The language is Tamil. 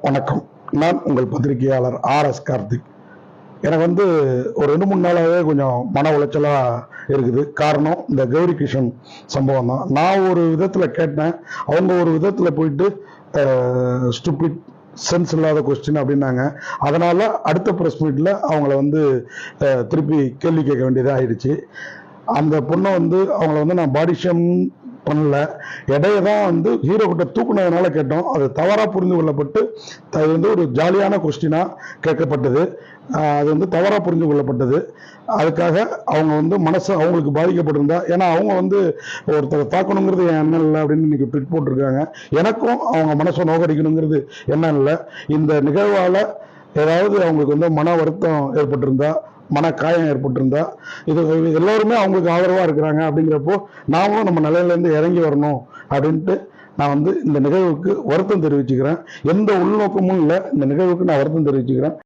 வணக்கம். நான் உங்கள் பத்திரிகையாளர் RS கார்த்திக். எனக்கு ஒரு 2-3 நாளாகவே கொஞ்சம் மன உளைச்சலா இருக்குது. காரணம் இந்த கௌரி கிஷன் சம்பவம் தான். நான் ஒரு விதத்தில் கேட்டேன், அவங்க ஒரு விதத்தில் போயிட்டு ஸ்டூபிட் சென்ஸ் இல்லாத கொஸ்டின் அப்படின்னாங்க. அதனால அடுத்த ப்ரெஸ் மீட்ல அவங்கள திருப்பி கேள்வி கேட்க வேண்டியதாக ஆயிடுச்சு. அந்த பொண்ணை அவங்கள நான் பாடி ஷேம் பண்ணல, இடையே தான் ஹீரோ கிட்ட தூக்குனதுனால கேட்டோம். அது தவறா புரிந்து கொள்ளப்பட்டு அது ஒரு ஜாலியான கொஸ்டினா கேட்கப்பட்டது. அது தவறா புரிந்து கொள்ளப்பட்டது. அதுக்காக அவங்க மனசு அவங்களுக்கு பாதிக்கப்பட்டிருந்தா, ஏன்னா அவங்க ஒருத்தரை தாக்கணுங்கிறது என் எண்ணம் இல்லை அப்படின்னு இன்னைக்கு ட்விட் போட்டிருக்காங்க. எனக்கும் அவங்க மனசை நோக்கடிக்கணுங்கிறது எண்ணம் இல்லை. இந்த நிகழ்வால ஏதாவது அவங்களுக்கு மன வருத்தம் ஏற்பட்டிருந்தா, மன காயம் ஏற்பட்டிருந்தா, இது எல்லோருமே அவங்களுக்கு ஆதரவா இருக்கிறாங்க. அப்படிங்கிறப்போ நாமளும் நம்ம நிலையில இருந்து இறங்கி வரணும் அப்படின்ட்டு நான் இந்த நிகழ்வுக்கு வருத்தம் தெரிவிச்சுக்கிறேன். எந்த உள்நோக்கமும் இல்லை. இந்த நிகழ்வுக்கு நான் வருத்தம் தெரிவிச்சுக்கிறேன்.